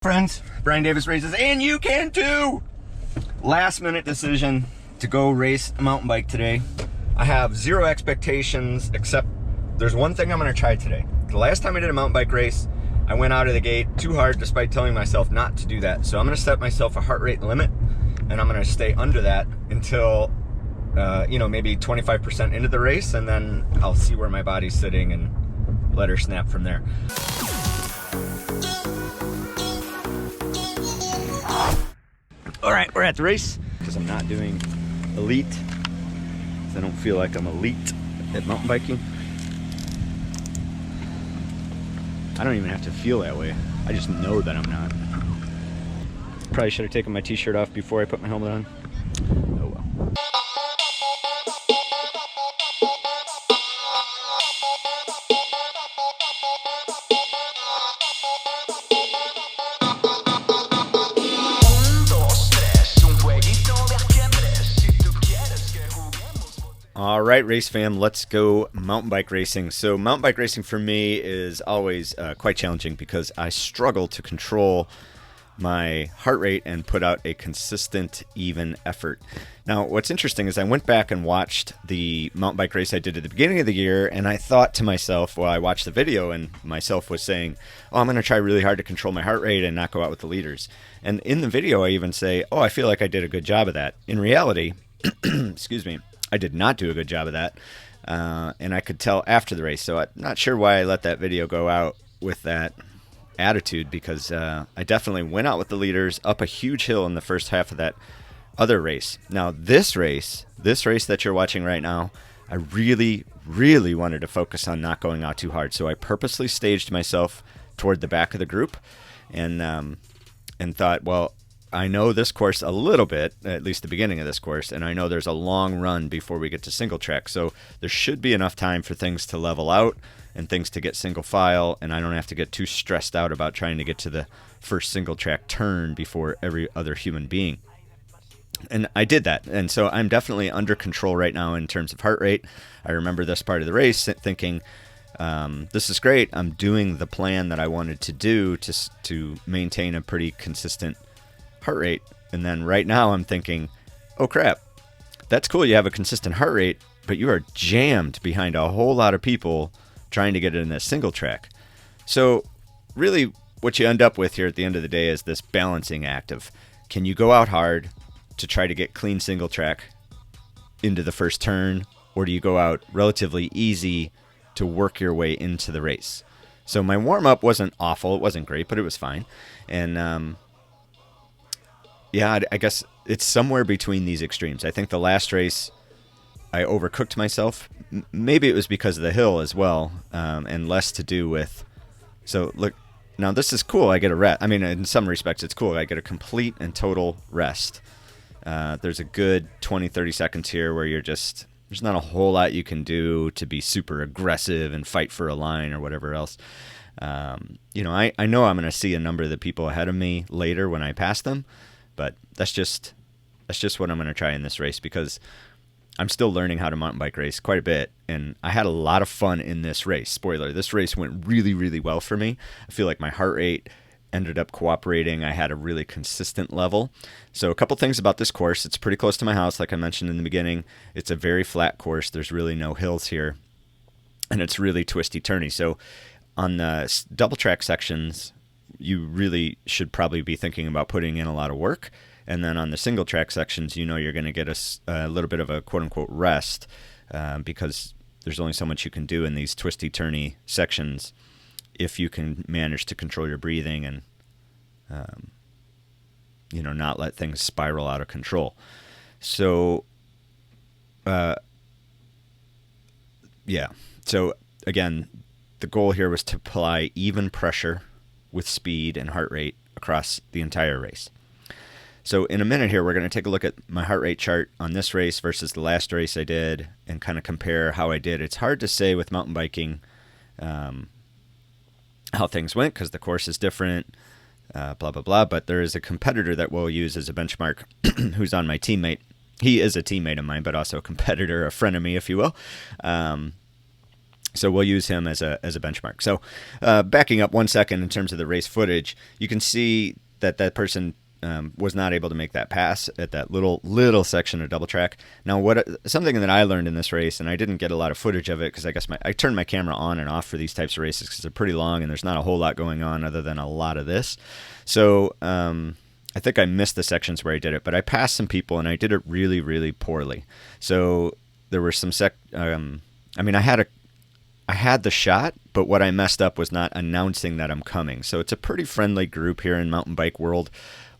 Friends, Brian Davis races, and you can too! Last minute decision to go race a mountain bike today. I have zero expectations, except there's one thing I'm gonna try today. The last time I did a mountain bike race, I went out of the gate too hard despite telling myself not to do that. So I'm gonna set myself a heart rate limit, and I'm gonna stay under that until, maybe 25% into the race, and then I'll see where my body's sitting and let her snap from there. All right, we're at the race because I'm not doing elite. I don't feel like I'm elite at mountain biking. I don't even have to feel that way. I just know that I'm not. Probably should have taken my t-shirt off before I put my helmet on. Oh well. All right, race fam, let's go mountain bike racing. So mountain bike racing for me is always quite challenging because I struggle to control my heart rate and put out a consistent, even effort. Now, what's interesting is I went back and watched the mountain bike race I did at the beginning of the year, and I thought to myself, well, I watched the video and myself was saying, oh, I'm going to try really hard to control my heart rate and not go out with the leaders. And in the video, I even say, oh, I feel like I did a good job of that. In reality, excuse me, I did not do a good job of that, and I could tell after the race. So I'm not sure why I let that video go out with that attitude, because I definitely went out with the leaders up a huge hill in the first half of that other race. Now this race that you're watching right now, I really, really wanted to focus on not going out too hard. So I purposely staged myself toward the back of the group and thought, well, I know this course a little bit, at least the beginning of this course, and I know there's a long run before we get to single track. So there should be enough time for things to level out and things to get single file, and I don't have to get too stressed out about trying to get to the first single track turn before every other human being. And I did that, and so I'm definitely under control right now in terms of heart rate. I remember this part of the race thinking, this is great. I'm doing the plan that I wanted to do to maintain a pretty consistent heart rate. And then right now I'm thinking, oh crap, that's cool, you have a consistent heart rate, but you are jammed behind a whole lot of people trying to get it in a single track. So really what you end up with here at the end of the day is this balancing act of, can you go out hard to try to get clean single track into the first turn, or do you go out relatively easy to work your way into the race? So my warm-up wasn't awful, it wasn't great, but it was fine. And yeah, I guess it's somewhere between these extremes. I think the last race I overcooked myself. Maybe it was because of the hill as well, and less to do with... So look, now this is cool. I get a rest. I mean, in some respects it's cool. I get a complete and total rest. There's a good 20-30 seconds here where you're just... There's not a whole lot you can do to be super aggressive and fight for a line or whatever else. I know I'm going to see a number of the people ahead of me later when I pass them, but that's just what I'm going to try in this race, because I'm still learning how to mountain bike race quite a bit, and I had a lot of fun in this race. Spoiler, this race went really, really well for me. I feel like my heart rate ended up cooperating. I had a really consistent level. So a couple things about this course. It's pretty close to my house, like I mentioned in the beginning. It's a very flat course. There's really no hills here, and it's really twisty-turny. So on the double track sections, you really should probably be thinking about putting in a lot of work. And then on the single track sections, you're going to get a little bit of a quote-unquote rest, because there's only so much you can do in these twisty-turny sections if you can manage to control your breathing and not let things spiral out of control. So so again, the goal here was to apply even pressure with speed and heart rate across the entire race. So in a minute here, we're going to take a look at my heart rate chart on this race versus the last race I did and kind of compare how I did. It's hard to say with mountain biking how things went because the course is different, blah, blah, blah. But there is a competitor that we'll use as a benchmark who's on my teammate. He is a teammate of mine, but also a competitor, a friend of me, if you will. So we'll use him as a benchmark. So backing up 1 second in terms of the race footage, you can see that that person was not able to make that pass at that little section of double track. Now, something that I learned in this race, and I didn't get a lot of footage of it because I guess I turned my camera on and off for these types of races because they're pretty long and there's not a whole lot going on other than a lot of this. So I think I missed the sections where I did it, but I passed some people and I did it really, really poorly. So there were some I had the shot, but what I messed up was not announcing that I'm coming. So it's a pretty friendly group here in mountain bike world.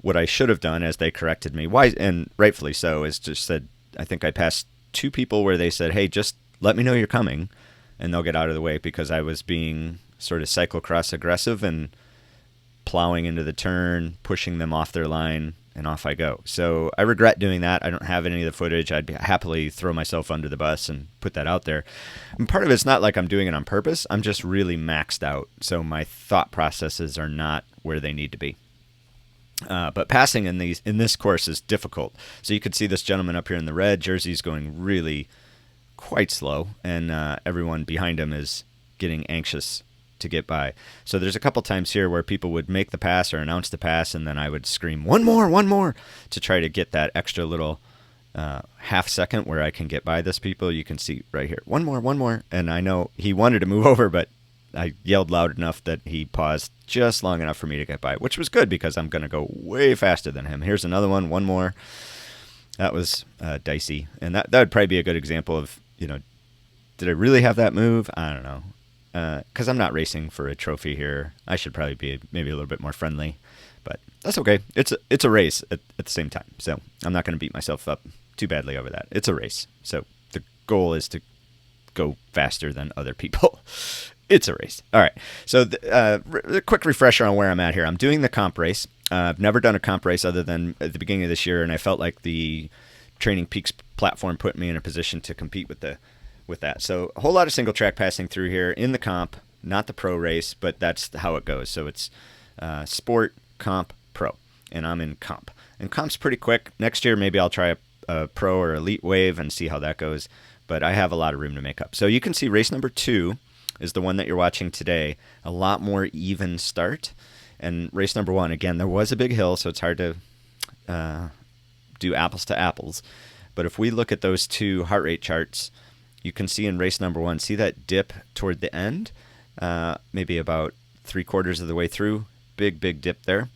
What I should have done, as they corrected me, and rightfully so, is just said, I think I passed 2 people where they said, hey, just let me know you're coming, and they'll get out of the way, because I was being sort of cyclocross aggressive and plowing into the turn, pushing them off their line, and off I go. So I regret doing that. I don't have any of the footage. I'd happily throw myself under the bus and put that out there. And part of it's not like I'm doing it on purpose. I'm just really maxed out. So my thought processes are not where they need to be. But passing in this course is difficult. So you could see this gentleman up here in the red jersey is going really quite slow, and everyone behind him is getting anxious to get by. So there's a couple times here where people would make the pass or announce the pass, and then I would scream, one more, to try to get that extra little half second where I can get by this people. You can see right here, one more. And I know he wanted to move over, but I yelled loud enough that he paused just long enough for me to get by, which was good because I'm going to go way faster than him. Here's another one more. That was dicey. And that would probably be a good example of, did I really have that move? I don't know. Because I'm not racing for a trophy here. I should probably be maybe a little bit more friendly, but that's okay. It's a race at the same time, so I'm not going to beat myself up too badly over that. It's a race, so the goal is to go faster than other people. It's a race. All right, so a quick refresher on where I'm at here. I'm doing the comp race. I've never done a comp race other than at the beginning of this year, and I felt like the Training Peaks platform put me in a position to compete with that. So a whole lot of single track passing through here in the comp, not the pro race, but that's how it goes. So it's sport, comp, pro, and I'm in comp. And comp's pretty quick. Next year, maybe I'll try a pro or elite wave and see how that goes, but I have a lot of room to make up. So you can see race number 2 is the one that you're watching today. A lot more even start. And race number 1, again, there was a big hill, so it's hard to do apples to apples. But if we look at those 2 heart rate charts, you can see in race number 1, see that dip toward the end, maybe about 3/4 of the way through, big dip there.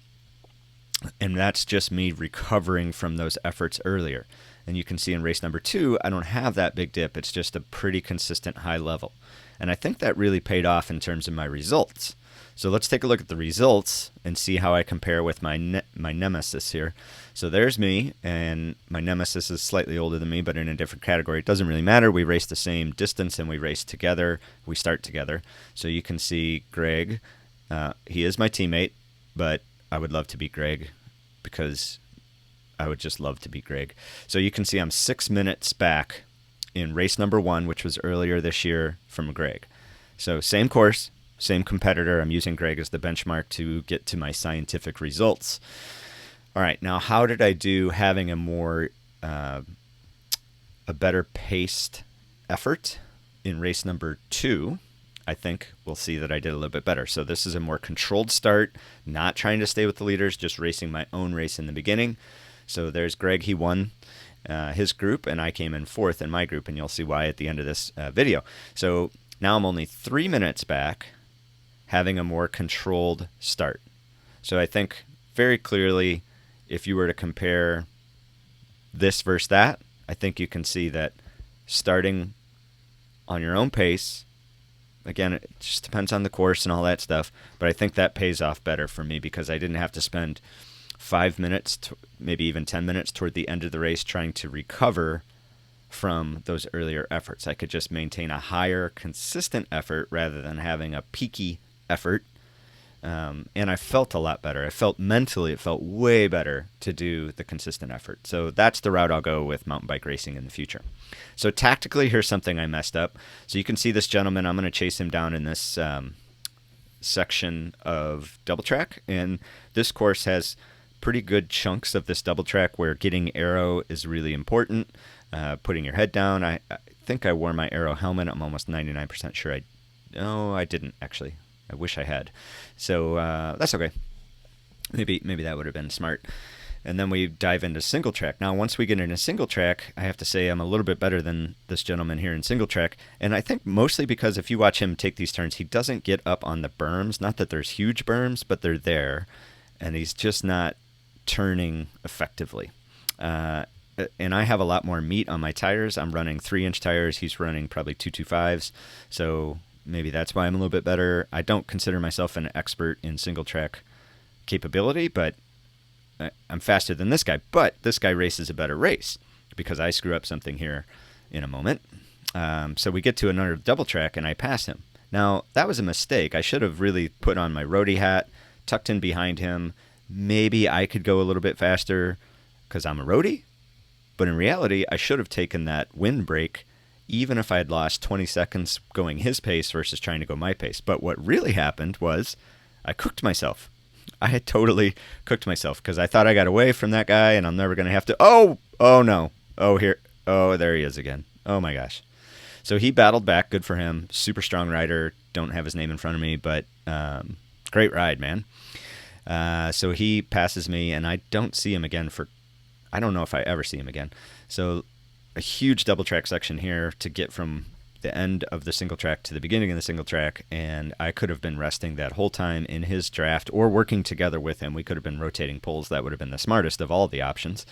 And that's just me recovering from those efforts earlier. And you can see in race number 2, I don't have that big dip. It's just a pretty consistent high level. And I think that really paid off in terms of my results. So let's take a look at the results and see how I compare with my nemesis here. So there's me, and my nemesis is slightly older than me, but in a different category. It doesn't really matter. We race the same distance, and we race together. We start together. So you can see Greg. He is my teammate, but I would love to beat Greg because I would just love to beat Greg. So you can see I'm 6 minutes back in race number 1, which was earlier this year, from Greg. So same course, same competitor. I'm using Greg as the benchmark to get to my scientific results. All right, now how did I do having a better paced effort in race number 2? I think we'll see that I did a little bit better. So this is a more controlled start, not trying to stay with the leaders, just racing my own race in the beginning. So there's Greg. He won his group, and I came in 4th in my group, and you'll see why at the end of this video. So now I'm only 3 minutes back, having a more controlled start. So I think very clearly, if you were to compare this versus that, I think you can see that starting on your own pace, again, it just depends on the course and all that stuff, but I think that pays off better for me because I didn't have to spend 5 minutes, maybe even 10 minutes toward the end of the race trying to recover from those earlier efforts. I could just maintain a higher, consistent effort rather than having a peaky effort. And I felt a lot better. I felt mentally, it felt way better to do the consistent effort. So that's the route I'll go with mountain bike racing in the future. So tactically, here's something I messed up. So you can see this gentleman. I'm going to chase him down in this section of double track. And this course has pretty good chunks of this double track where getting aero is really important. Putting your head down. I think I wore my aero helmet. I'm almost 99% sure I No, I didn't actually. I wish I had. So that's okay. Maybe that would have been smart. And then we dive into single track. Now, once we get into single track, I have to say I'm a little bit better than this gentleman here in single track. And I think mostly because if you watch him take these turns, he doesn't get up on the berms. Not that there's huge berms, but they're there. And he's just not turning effectively. And I have a lot more meat on my tires. I'm running 3-inch tires. He's running probably 225s. So maybe that's why I'm a little bit better. I don't consider myself an expert in single track capability, but I'm faster than this guy. But this guy races a better race because I screw up something here in a moment. So we get to another double track and I pass him. Now, that was a mistake. I should have really put on my roadie hat, tucked in behind him. Maybe I could go a little bit faster because I'm a roadie. But in reality, I should have taken that wind break even if I had lost 20 seconds going his pace versus trying to go my pace. But what really happened was I cooked myself. I had totally cooked myself because I thought I got away from that guy and I'm never going to have to. Oh no. Oh, there he is again. Oh my gosh. So he battled back. Good for him. Super strong rider. Don't have his name in front of me, but great ride, man. So he passes me and I don't see him again I don't know if I ever see him again. So a huge double track section here to get from the end of the single track to the beginning of the single track, and I could have been resting that whole time in his draft or working together with him. We could have been rotating poles. That would have been the smartest of all the options,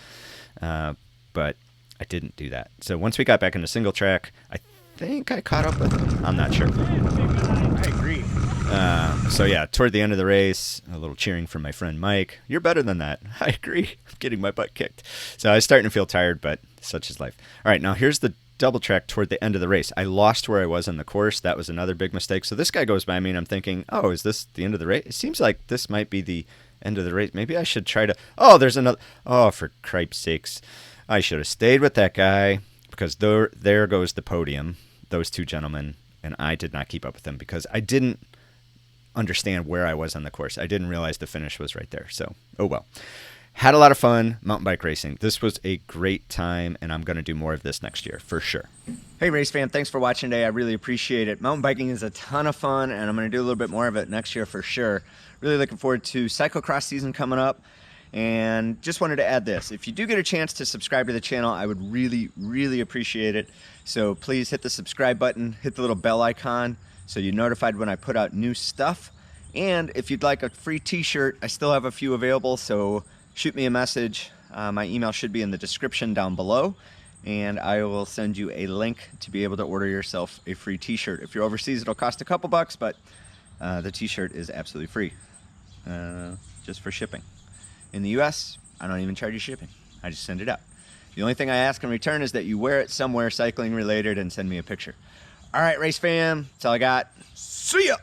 but I didn't do that. So once we got back into single track, I think I caught up with him. I'm not sure. I agree. So yeah, toward the end of the race, a little cheering from my friend Mike. You're better than that. I agree. I'm getting my butt kicked. So I was starting to feel tired, but such is life. All right, now here's the double track toward the end of the race. I lost where I was in the course. That was another big mistake. So this guy goes by me and I'm thinking, oh, is this the end of the race? It seems like this might be the end of the race. Maybe I should try to, oh, there's another, oh, for cripe's sakes. I should have stayed with that guy because there goes the podium, those two gentlemen, and I did not keep up with them because I didn't understand where I was on the course. I didn't realize the finish was right there. So, oh well. Had a lot of fun mountain bike racing. This was a great time, and I'm going to do more of this next year for sure. Hey, race fan, thanks for watching today. I really appreciate it. Mountain biking is a ton of fun, and I'm going to do a little bit more of it next year for sure. Really looking forward to cyclocross season coming up, and just wanted to add this. If you do get a chance to subscribe to the channel, I would really, really appreciate it. So please hit the subscribe button, hit the little bell icon so you're notified when I put out new stuff. And if you'd like a free t-shirt, I still have a few available, so shoot me a message. My email should be in the description down below, and I will send you a link to be able to order yourself a free t-shirt. If you're overseas, it'll cost a couple bucks, but the t-shirt is absolutely free, just for shipping. In the US, I don't even charge you shipping. I just send it out. The only thing I ask in return is that you wear it somewhere cycling related and send me a picture. All right, race fam, that's all I got. See ya!